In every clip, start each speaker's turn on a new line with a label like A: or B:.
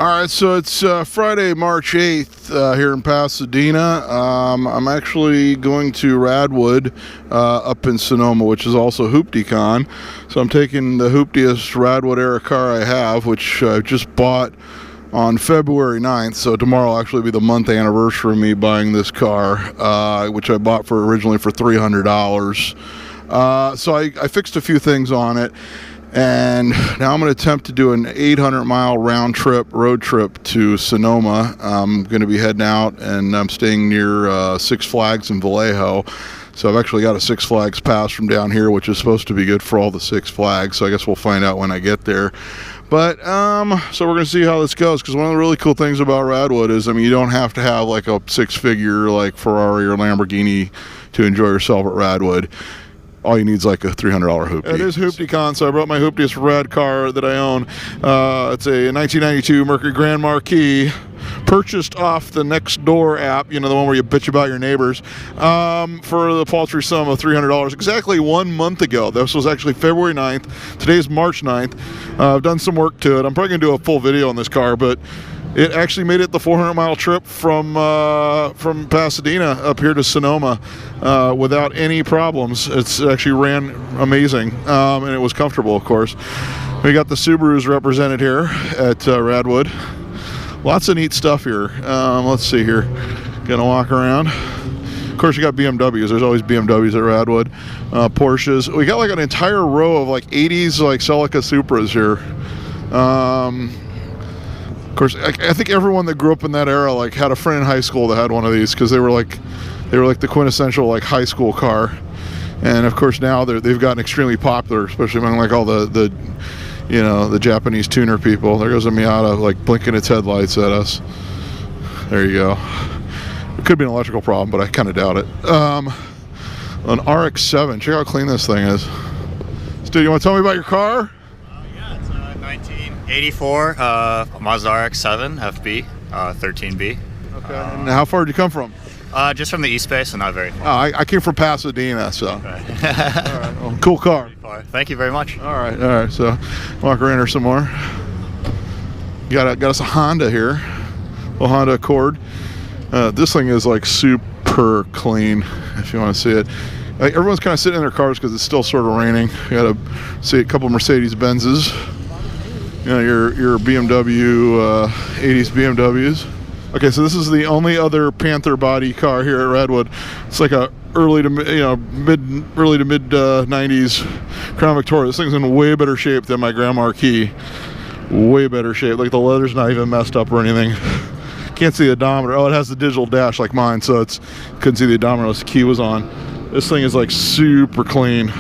A: All right, so it's Friday, March 8th here in Pasadena. I'm actually going to Radwood up in Sonoma, which is also Hooptiecon. So I'm taking the hooptiest Radwood era car I have, which I just bought on February 9th. So tomorrow will actually be the month anniversary of me buying this car, which I bought originally for $300. So I fixed a few things on it. And now I'm going to attempt to do an 800-mile road trip to Sonoma. I'm going to be heading out, and I'm staying near Six Flags in Vallejo. So I've actually got a Six Flags pass from down here, which is supposed to be good for all the Six Flags. So I guess we'll find out when I get there. But so we're going to see how this goes, because one of the really cool things about Radwood is, I mean, you don't have to have like a six-figure like Ferrari or Lamborghini to enjoy yourself at Radwood. All you need is like a $300 hoopty. It is Hooptiecon, so I brought my hooptiest rad car that I own. It's a 1992 Mercury Grand Marquis, purchased off the Nextdoor app, you know, the one where you bitch about your neighbors, for the paltry sum of $300 exactly 1 month ago. This was actually February 9th. Today's March 9th. I've done some work to it. I'm probably going to do a full video on this car, but it actually made it the 400-mile trip from Pasadena up here to Sonoma without any problems. It's actually ran amazing, and it was comfortable, of course. We got the Subarus represented here at Radwood. Lots of neat stuff here. Let's see here. Gonna walk around. Of course, you got BMWs. There's always BMWs at Radwood. Porsches. We got like an entire row of like 80s like Celica Supras here. Of course, I think everyone that grew up in that era like had a friend in high school that had one of these, because they were like the quintessential like high school car. And of course now they've gotten extremely popular, especially among like all the you know, the Japanese tuner people. There goes a Miata like blinking its headlights at us. There you go. It could be an electrical problem, but I kind of doubt it. An RX-7. Check how clean this thing is. Dude, you want to tell me about your car?
B: Yeah, it's a 1984 Mazda RX-7 FB 13B.
A: Okay. And how far did you come from?
B: Just from the East Bay, so not very far.
A: Oh, I came from Pasadena, so.
B: Okay.
A: All right. Well, cool car.
B: Thank you very much.
A: All right. So, walk around here some more. Got us a Honda here, a Honda Accord. This thing is like super clean, if you want to see it. Like, everyone's kind of sitting in their cars because it's still sort of raining. You got to see a couple Mercedes Benzes. You know, your BMW 80s BMWs. Okay, so this is the only other Panther body car here at Radwood. It's like a early to mid 90s Crown Victoria. This thing's in way better shape than my Grand Marquis. Way better shape. Like the leather's not even messed up or anything. Can't see the odometer. Oh, it has the digital dash like mine, so it's couldn't see the odometer unless the key was on. This thing is like super clean.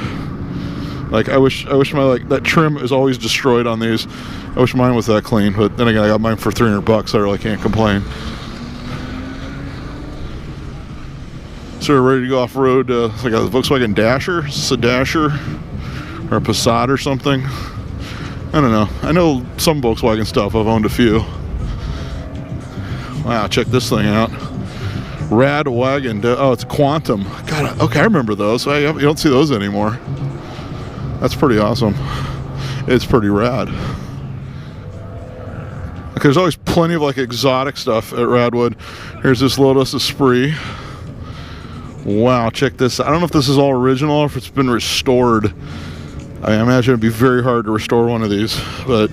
A: Like I wish my like that trim is always destroyed on these. I wish mine was that clean, but then again I got mine for $300, so I really can't complain. So we're ready to go off road. It's like a Volkswagen Dasher. Is this a Dasher or a Passat or something? I don't know. I know some Volkswagen stuff. I've owned a few. Wow, check this thing out. Wagon. Oh, it's Quantum. God, okay, I remember those. You don't see those anymore. That's pretty awesome. It's pretty rad. Okay, there's always plenty of like exotic stuff at Radwood. Here's this Lotus Esprit. Wow, check this. I don't know if this is all original or if it's been restored. I imagine it'd be very hard to restore one of these, but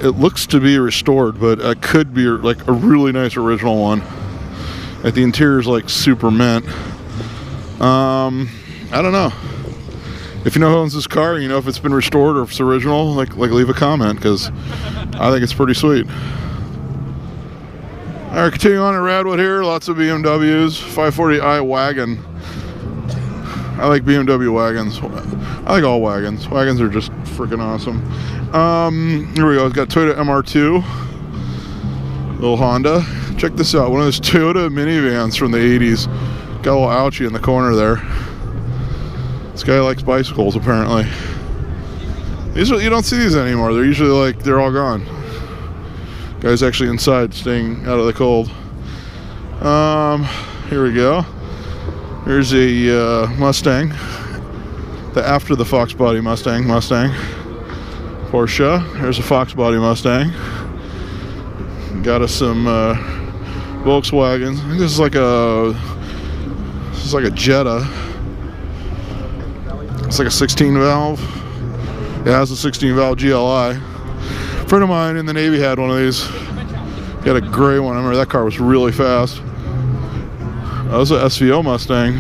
A: it looks to be restored, but it could be like a really nice original one. Like the interior's like super mint. I don't know. If you know who owns this car, you know if it's been restored or if it's original, like leave a comment, because I think it's pretty sweet. All right, continuing on at Radwood here, lots of BMWs. 540i Wagon. I like BMW wagons. I like all wagons. Wagons are just freaking awesome. Here we go. It's got Toyota MR2. Little Honda. Check this out. One of those Toyota minivans from the 80s. Got a little ouchie in the corner there. This guy likes bicycles, apparently. These are, you don't see these anymore. They're usually like, they're all gone. Guy's actually inside, staying out of the cold. Here we go. Here's a Mustang. The after the Fox body Mustang. Porsche. There's a Fox body Mustang. Got us some Volkswagens. I think this is like a Jetta. It's like a 16 valve. It has a 16 valve GLI. A friend of mine in the Navy had one of these. He had a gray one. I remember that car was really fast. That was an SVO Mustang.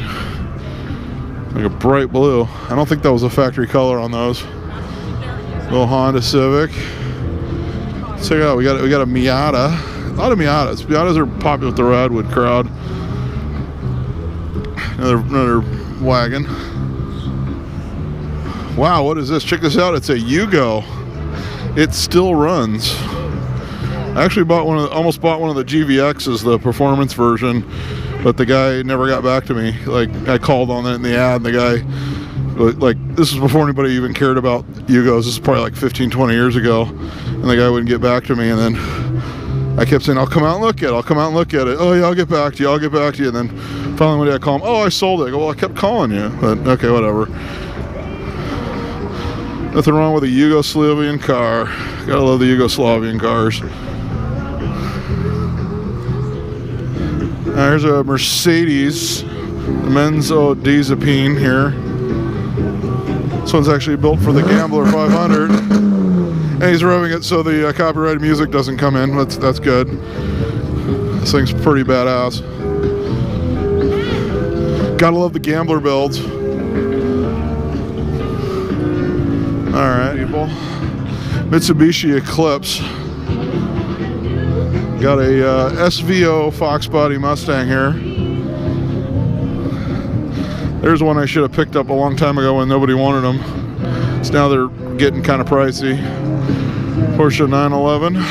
A: Like a bright blue. I don't think that was a factory color on those. Little Honda Civic. Check it out. We got a Miata. A lot of Miatas. Miatas are popular with the Radwood crowd. Another wagon. Wow, what is this? Check this out. It's a Yugo. It still runs. I actually almost bought one of the GVXs, the performance version, but the guy never got back to me. Like, I called on it in the ad, and the guy, like, this was before anybody even cared about Yugos. This is probably like 15, 20 years ago, and the guy wouldn't get back to me, and then I kept saying, I'll come out and look at it. I'll come out and look at it. Oh, yeah, I'll get back to you. I'll get back to you. And then finally one day I call him, oh, I sold it. I go, well, I kept calling you. But, okay, whatever. Nothing wrong with a Yugoslavian car. Gotta love the Yugoslavian cars. There's a Mercedes, the Menzo Diazepine here. This one's actually built for the Gambler 500. And he's revving it so the copyrighted music doesn't come in. That's good. This thing's pretty badass. Gotta love the Gambler builds. Alright, people. Mitsubishi Eclipse. Got a SVO Fox body Mustang here. There's one I should have picked up a long time ago when nobody wanted them. So now they're getting kind of pricey. Porsche 911.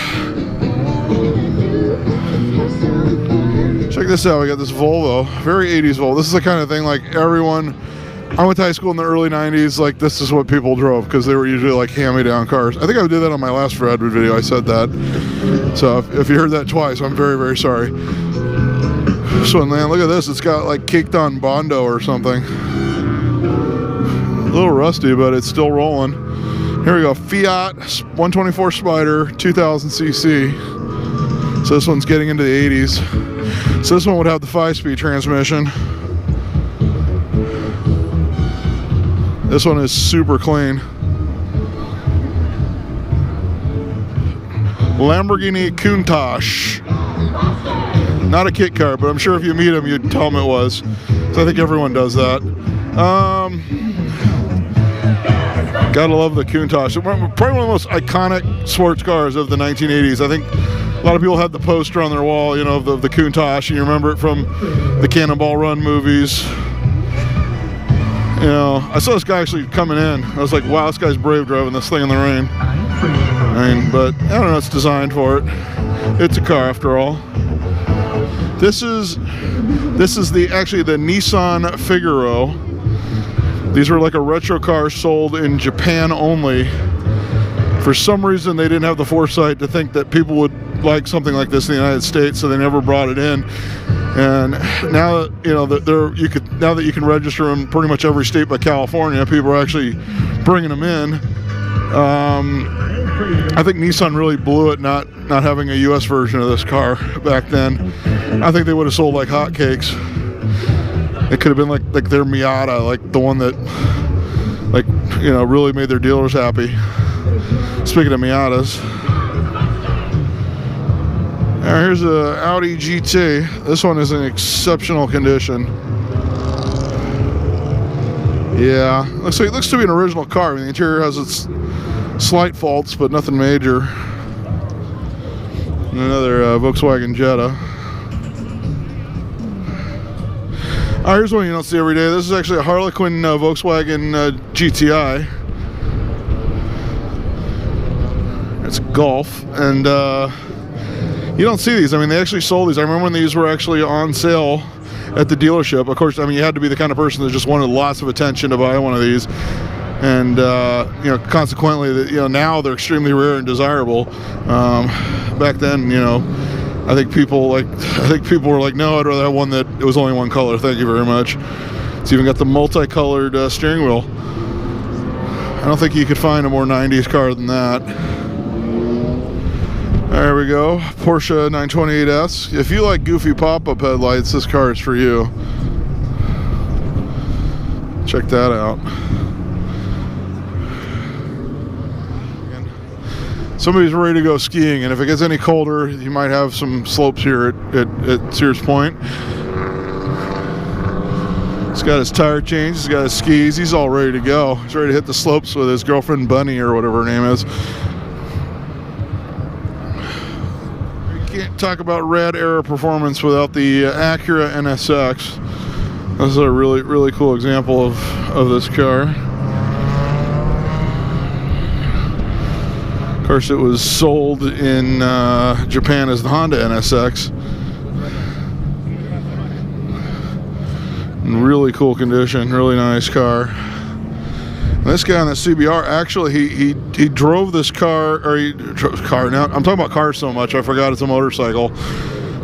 A: Check this out. We got this Volvo. Very 80s Volvo. This is the kind of thing like everyone... I went to high school in the early 90s. Like, this is what people drove because they were usually like hand-me-down cars. I think I did that on my last Radwood video. I said that. So if you heard that twice, I'm very, very sorry. This one, man, look at this. It's got like caked on Bondo or something. A little rusty, but it's still rolling. Here we go. Fiat 124 Spider, 2000 cc. So this one's getting into the 80s. So this one would have the 5-speed transmission. This one is super clean. Lamborghini Countach. Not a kit car, but I'm sure if you meet him, you'd tell him it was. So I think everyone does that. Gotta love the Countach. Probably one of the most iconic sports cars of the 1980s. I think a lot of people had the poster on their wall, you know, of the Countach, and you remember it from the Cannonball Run movies. You know, I saw this guy actually coming in. I was like, wow, this guy's brave driving this thing in the rain. I mean, but I don't know, it's designed for it. It's a car after all. This is actually the Nissan Figaro. These were like a retro car sold in Japan only. For some reason, they didn't have the foresight to think that people would like something like this in the United States, so they never brought it in. And now, you know, now that you can register in pretty much every state but California, people are actually bringing them in. I think Nissan really blew it not having a U.S. version of this car back then. I think they would have sold like hotcakes. It could have been like their Miata, like the one that, like, you know, really made their dealers happy. Speaking of Miatas. Now here's a Audi GT. This one is in exceptional condition. Yeah, looks to be an original car. I mean, the interior has its slight faults, but nothing major. And another Volkswagen Jetta. Here's one you don't see every day. This is actually a Harlequin Volkswagen Gti. It's Golf, and you don't see these. I mean, they actually sold these. I remember when these were actually on sale at the dealership. Of course, I mean, you had to be the kind of person that just wanted lots of attention to buy one of these. And you know, consequently, you know, now they're extremely rare and desirable. Back then, you know, I think people were like, no, I'd rather have one that it was only one color. Thank you very much. It's even got the multicolored steering wheel. I don't think you could find a more 90s car than that. There we go, Porsche 928S. If you like goofy pop-up headlights, this car is for you. Check that out. Somebody's ready to go skiing, and if it gets any colder, you might have some slopes here at Sears Point. He's got his tire changed, he's got his skis, he's all ready to go. He's ready to hit the slopes with his girlfriend Bunny, or whatever her name is. You can't talk about rad era performance without the Acura NSX. This is a really, really cool example of this car. Of course, it was sold in Japan as the Honda NSX. In really cool condition, really nice car. And this guy on the CBR, actually, he drove this car, or now I'm talking about cars so much, I forgot it's a motorcycle.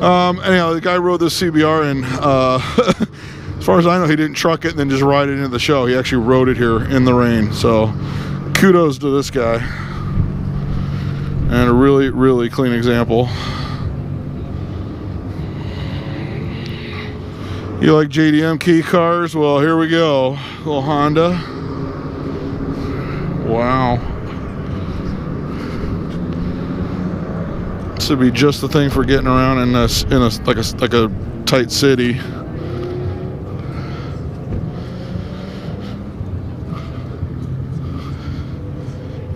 A: Anyhow, the guy rode this CBR, and as far as I know, he didn't truck it and then just ride it into the show. He actually rode it here in the rain. So kudos to this guy. And a really, really clean example. You like JDM key cars? Well, here we go. A little Honda. Wow. This would be just the thing for getting around in a tight city.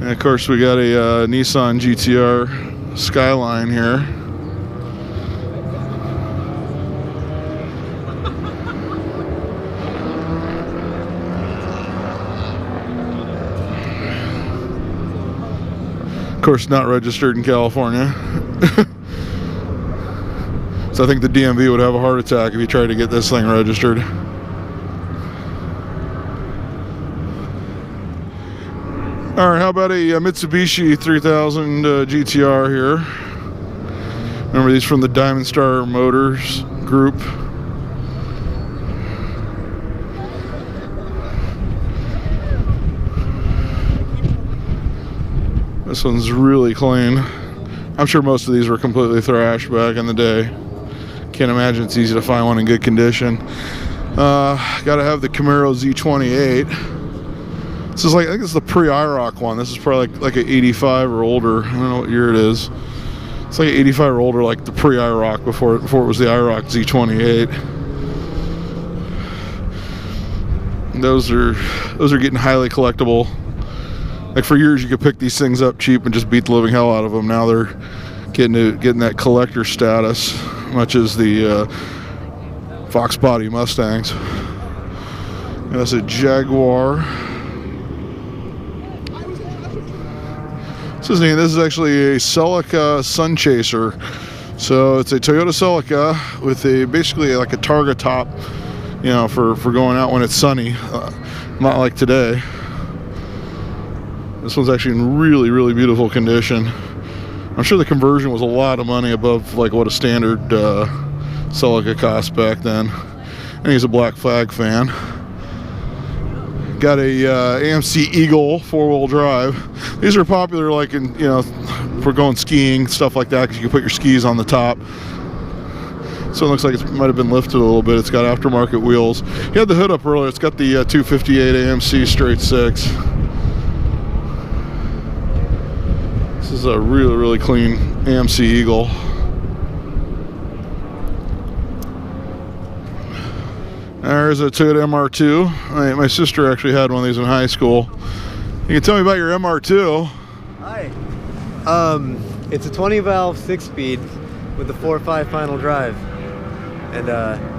A: And of course, we got a Nissan Gtr Skyline here. Of course, not registered in California. So I think the DMV would have a heart attack if you tried to get this thing registered. All right, how about a Mitsubishi 3000 GTR here? Remember, these from the Diamond Star Motors group. This one's really clean. I'm sure most of these were completely thrashed back in the day. Can't imagine it's easy to find one in good condition. Gotta have the Camaro Z28. This is I think it's the pre-IROC one. This is probably like an 85 or older. I don't know what year it is. It's like an 85 or older, like the pre-IROC before it was the IROC Z28. And those are getting highly collectible. Like for years, you could pick these things up cheap and just beat the living hell out of them. Now they're getting that collector status, much as the Fox Body Mustangs. And that's a Jaguar. This is actually a Celica Sun Chaser. So it's a Toyota Celica with basically like a Targa top, you know, for going out when it's sunny, not like today. This one's actually in really, really beautiful condition. I'm sure the conversion was a lot of money above like what a standard Celica cost back then. And he's a Black Flag fan. Got a AMC Eagle 4-wheel drive. These are popular, like in, you know, for going skiing, stuff like that, because you can put your skis on the top. So it looks like it might have been lifted a little bit. It's got aftermarket wheels. He had the hood up earlier. It's got the 258 AMC straight six. This is a really, really clean AMC Eagle. There's a Toyota MR2. My sister actually had one of these in high school. You can tell me about your MR2.
C: Hi. It's a 20-valve 6-speed with a 4.5 final drive, and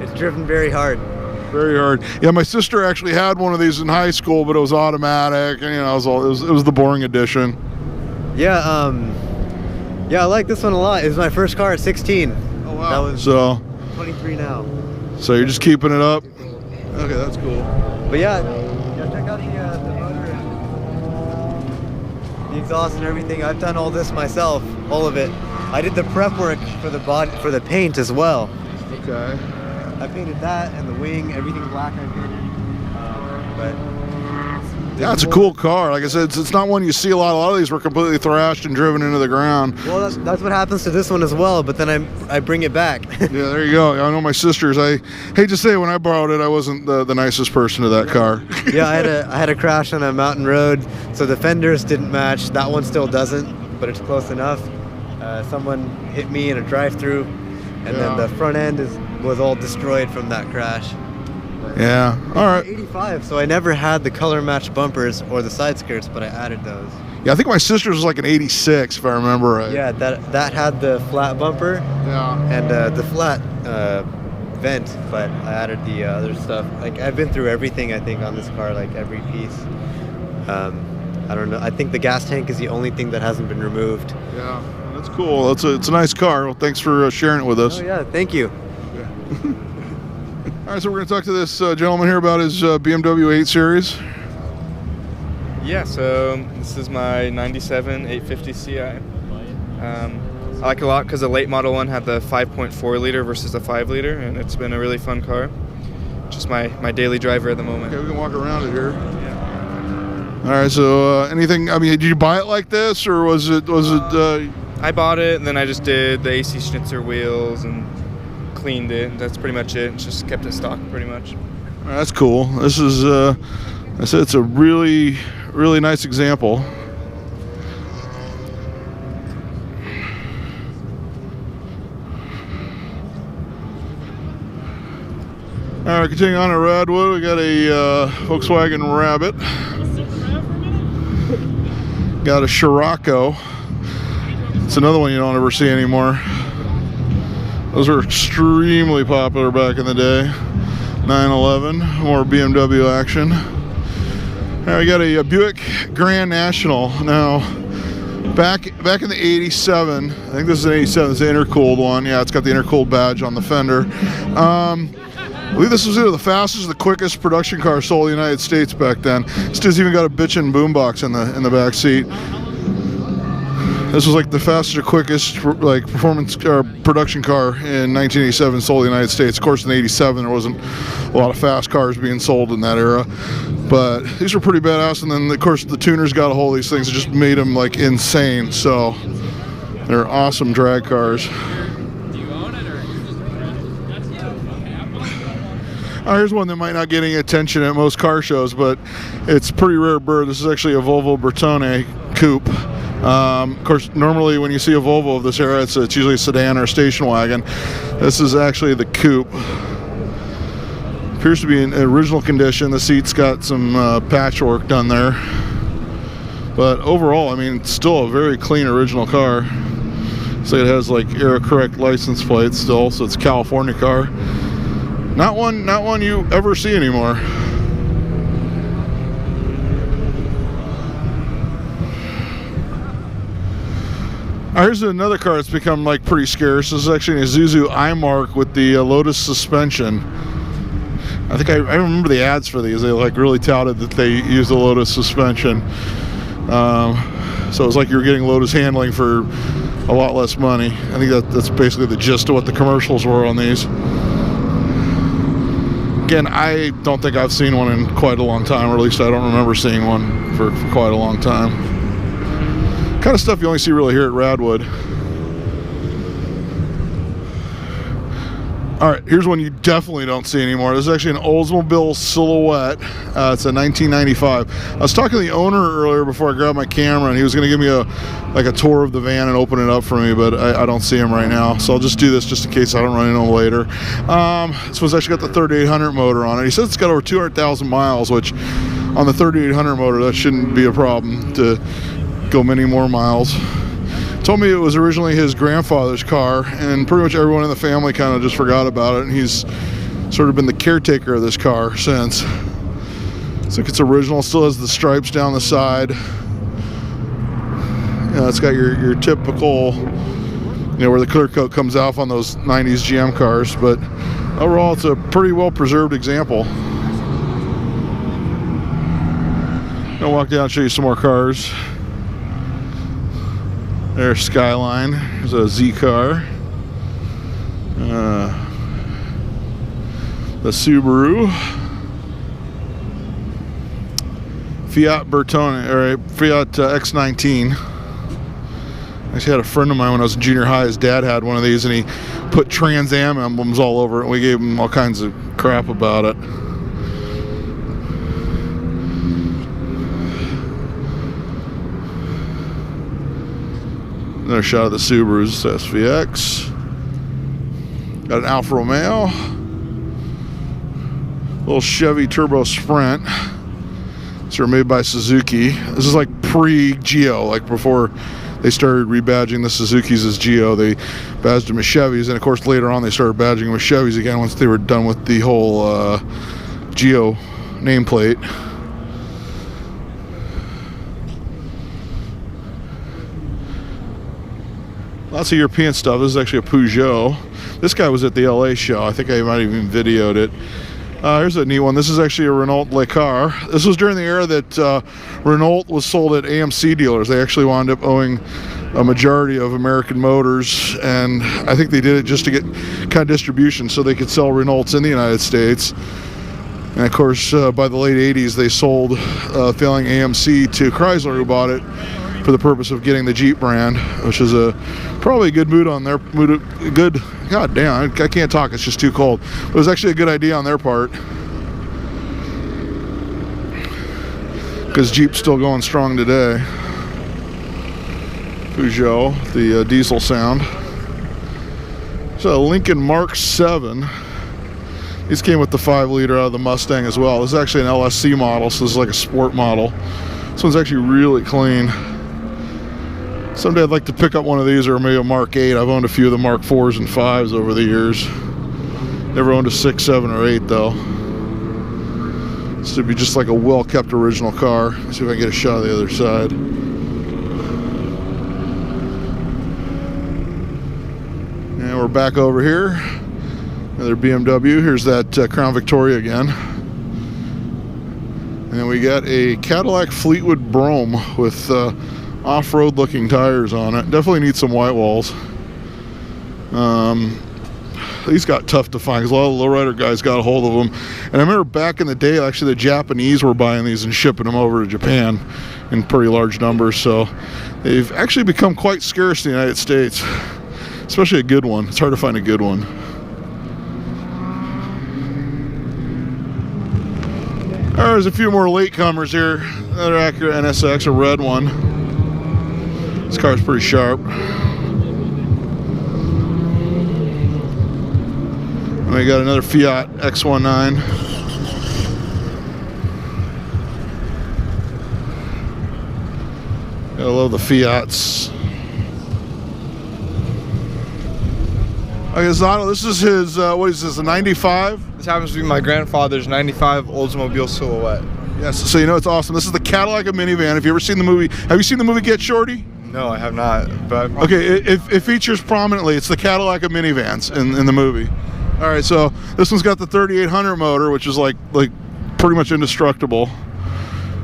C: it's driven very hard.
A: Very hard. Yeah, my sister actually had one of these in high school, but it was automatic, and you know, it was the boring edition.
C: Yeah. Yeah, I like this one a lot. It was my first car at 16.
A: Oh wow.
C: That was
A: so
C: 23 now.
A: So you're just keeping it up? Okay, that's cool.
C: But yeah, check out the motor and the exhaust and everything. I've done all this myself, all of it. I did the prep work for the body, for the paint as well.
A: Okay.
C: I painted that and the wing, everything black I painted. But
A: Yeah, it's a cool car. Like I said, it's not one you see a lot. A lot of these were completely thrashed and driven into the ground.
C: Well, that's what happens to this one as well, but then I bring it back.
A: Yeah, there you go. I know my sisters. I hate to say, when I borrowed it, I wasn't the nicest person to that car.
C: Yeah, I had a crash on a mountain road, so the fenders didn't match. That one still doesn't, but it's close enough. Someone hit me in a drive-through, and then the front end was all destroyed from that crash.
A: Yeah. All right.
C: 85, so I never had the color match bumpers or the side skirts, but I added those.
A: Yeah, I think my sister's was like an 86, if I remember right.
C: Yeah, that had the flat bumper.
A: Yeah.
C: And the flat vent, but I added the other stuff. Like, I've been through everything, I think, on this car, like every piece. I don't know. I think the gas tank is the only thing that hasn't been removed.
A: Yeah, that's cool. It's a nice car. Well, thanks for sharing it with us.
C: Oh yeah, thank you.
A: Yeah. All right, so we're going to talk to this gentleman here about his BMW 8 Series.
D: Yeah, so this is my 97 850 Ci. I like it a lot because the late model one had the 5.4 liter versus the 5 liter, and it's been a really fun car. Just my daily driver at the moment.
A: Okay, we can walk around it here.
D: Yeah.
A: All right, so anything, I mean, did you buy it like this, or was it
D: I bought it, and then I just did the AC Schnitzer wheels and cleaned it. That's pretty much it. Just kept it stock pretty much.
A: That's cool. This is, I said, it's a really, really nice example. All right, continuing on at Radwood, we got a Volkswagen Rabbit. Got a Scirocco. It's another one you don't ever see anymore. Those were extremely popular back in the day. 911, more BMW action. All right, we got a Buick Grand National. Now, back in the 87, I think this is an 87, it's the intercooled one. Yeah, it's got the intercooled badge on the fender. I believe this was either the fastest or the quickest production car sold in the United States back then. This dude's even got a bitchin' boombox in the back seat. This was like the fastest or quickest like performance car production car in 1987 sold in the United States. Of course, in '87 there wasn't a lot of fast cars being sold in that era, but these were pretty badass. And then of course the tuners got a hold of these things and just made them like insane. So they're awesome drag cars. Here's one that might not get any attention at most car shows, but it's a pretty rare bird. This is actually a Volvo Bertone coupe. Of course, normally when you see a Volvo of this era, it's usually a sedan or a station wagon. This is actually the coupe. Appears to be in original condition. The seat's got some patchwork done there. But overall, I mean, it's still a very clean original car. So it has like era correct license plates still, so it's a California car. Not one you ever see anymore. Here's another car that's become like pretty scarce. This is actually an Isuzu iMark with the Lotus suspension. I think I remember the ads for these. They like really touted that they use the Lotus suspension. So it was like you were getting Lotus handling for a lot less money. I think that's basically the gist of what the commercials were on these. Again, I don't think I've seen one in quite a long time, or at least I don't remember seeing one for quite a long time. Kind of stuff you only see really here at Radwood. All right, here's one you definitely don't see anymore. This is actually an Oldsmobile Silhouette. It's a 1995. I was talking to the owner earlier before I grabbed my camera, and he was going to give me a tour of the van and open it up for me, but I don't see him right now. So I'll just do this just in case I don't run into him later. This one's actually got the 3800 motor on it. He says it's got over 200,000 miles, which on the 3800 motor, that shouldn't be a problem to go many more miles. Told me it was originally his grandfather's car, and pretty much everyone in the family kind of just forgot about it, and he's sort of been the caretaker of this car since. Looks like it's original, still has the stripes down the side. It's got your typical, where the clear coat comes off on those 90s GM cars, but overall it's a pretty well preserved example. I'll walk down and show you some more cars. There's Skyline. There's a Z car. The Subaru. Fiat Bertone, or Fiat X19. I actually had a friend of mine when I was in junior high. His dad had one of these, and he put Trans Am emblems all over it, and we gave him all kinds of crap about it. Another shot of the Subarus SVX. Got an Alfa Romeo. Little Chevy Turbo Sprint. These are made by Suzuki. This is like pre-Geo, like before they started rebadging the Suzukis as Geo. They badged them as Chevys, and of course later on they started badging them as Chevys again once they were done with the whole Geo nameplate. Lots of European stuff. This is actually a Peugeot. This guy was at the LA show. I think I might have even videoed it. Here's a neat one. This is actually a Renault Le Car. This was during the era that Renault was sold at AMC dealers. They actually wound up owning a majority of American Motors, and I think they did it just to get kind of distribution so they could sell Renaults in the United States. And of course, by the late 80s, they sold failing AMC to Chrysler, who bought it for the purpose of getting the Jeep brand, which is probably a good move on their good. God damn, I can't talk. It's just too cold. But it was actually a good idea on their part, because Jeep's still going strong today. Peugeot, the diesel sound. So Lincoln Mark 7. These came with the 5-liter out of the Mustang as well. This is actually an LSC model, so this is like a sport model. This one's actually really clean. Someday I'd like to pick up one of these, or maybe a Mark 8. I've owned a few of the Mark 4s and 5s over the years. Never owned a 6, 7, or 8 though. This would be just like a well-kept original car. Let's see if I can get a shot of the other side. And we're back over here. Another BMW. Here's that Crown Victoria again. And we got a Cadillac Fleetwood Brougham with off-road looking tires on it. Definitely needs some white walls. These got tough to find because a lot of lowrider guys got a hold of them. And I remember back in the day, actually the Japanese were buying these and shipping them over to Japan in pretty large numbers. So they've actually become quite scarce in the United States, especially a good one. It's hard to find a good one. There's a few more latecomers here. Another Acura NSX, a red one. This car's pretty sharp. And we got another Fiat X19. I love the Fiats. Okay, Zano, this is his, what is this, a 95?
E: This happens to be my grandfather's 95 Oldsmobile Silhouette.
A: Yes, so you know it's awesome. This is the Cadillac of Minivan. Have you ever seen the movie? Have you seen the movie Get Shorty?
E: No, I have not. But
A: Okay, it features prominently. It's the Cadillac of minivans in the movie. All right, so this one's got the 3800 motor, which is like pretty much indestructible.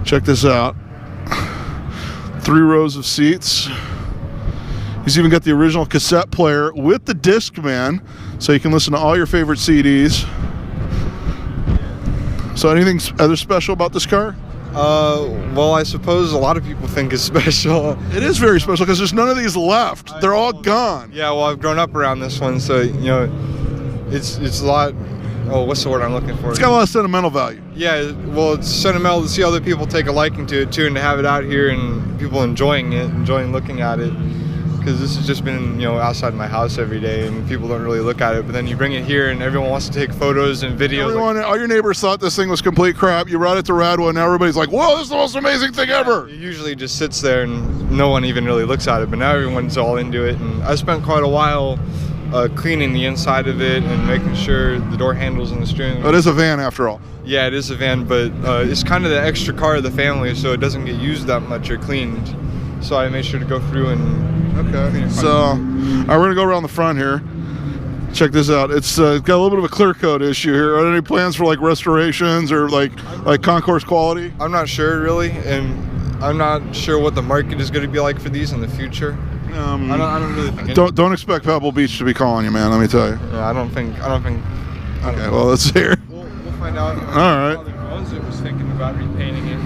A: Check this out. 3 rows of seats. He's even got the original cassette player with the Discman, so you can listen to all your favorite CDs. So anything other special about this car?
E: well, I suppose a lot of people think it's special.
A: It is very special because there's none of these left. They're all gone.
E: Yeah, well, I've grown up around this one, so, you know, it's a lot. Oh, what's the word I'm looking for?
A: It's got a lot of sentimental value.
E: Yeah, well, it's sentimental to see other people take a liking to it too, and to have it out here and people enjoying it, enjoying looking at it. Because this has just been, you know, outside my house every day, and people don't really look at it. But then you bring it here, and everyone wants to take photos and videos.
A: All your neighbors thought this thing was complete crap. You brought it to Radwood, and now everybody's like, "Whoa, this is the most amazing thing ever!"
E: It usually just sits there, and no one even really looks at it. But now everyone's all into it, and I spent quite a while cleaning the inside of it and making sure the door handles and the steering wheel.
A: It is a van, after all.
E: Yeah, it is a van, but it's kind of the extra car of the family, so it doesn't get used that much or cleaned. So I made sure to go through and
A: okay. So, all right, we're gonna go around the front here. Check this out. It's got a little bit of a clear coat issue here. Are there any plans for like restorations or like concourse quality?
E: I'm not sure really, and I'm not sure what the market is going to be like for these in the future. I don't really think.
A: Don't expect Pebble Beach to be calling you, man. Let me tell you.
E: Yeah, I don't think.
A: Okay, well, let's hear.
E: We'll find out.
A: All right.
E: It was thinking about repainting it.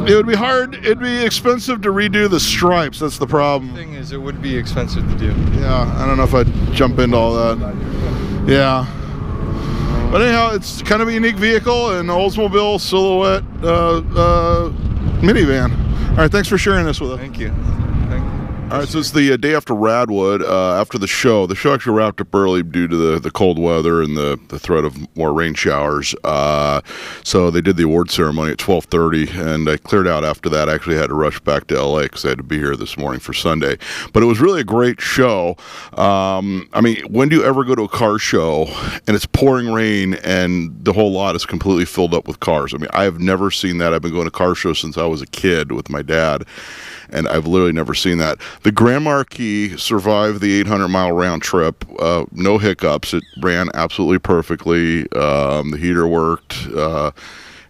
A: It would be hard. It'd be expensive to redo the stripes. That's the problem.
E: The thing is, it would be expensive to do.
A: Yeah, I don't know if I'd jump into all that. Yeah. But anyhow, it's kind of a unique vehicle, an Oldsmobile Silhouette minivan. All right, thanks for sharing this with us.
E: Thank you.
A: All right, so it's the day after Radwood, after the show. The show actually wrapped up early due to the cold weather and the threat of more rain showers. So they did the award ceremony at 12:30, and I cleared out after that. I actually had to rush back to LA because I had to be here this morning for Sunday. But it was really a great show. I mean, when do you ever go to a car show and it's pouring rain and the whole lot is completely filled up with cars? I mean, I have never seen that. I've been going to car shows since I was a kid with my dad, and I've literally never seen that. The Grand Marquis survived the 800-mile round trip. No hiccups. It ran absolutely perfectly. The heater worked. The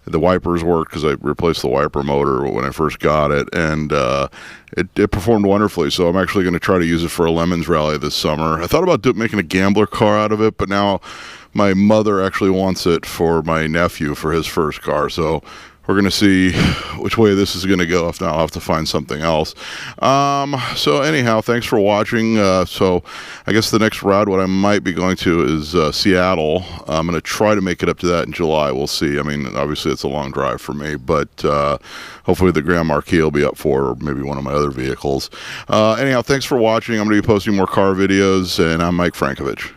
A: wipers worked because I replaced the wiper motor when I first got it, and it performed wonderfully. So I'm actually going to try to use it for a Lemons rally this summer. I thought about making a gambler car out of it, but now my mother actually wants it for my nephew for his first car. So we're going to see which way this is going to go. If not, I'll have to find something else. So anyhow, thanks for watching. So I guess the next Radwood I might be going to is Seattle. I'm going to try to make it up to that in July. We'll see. I mean, obviously it's a long drive for me, but hopefully the Grand Marquis will be up for, or maybe one of my other vehicles. Anyhow, thanks for watching. I'm going to be posting more car videos, and I'm Mike Frankovich.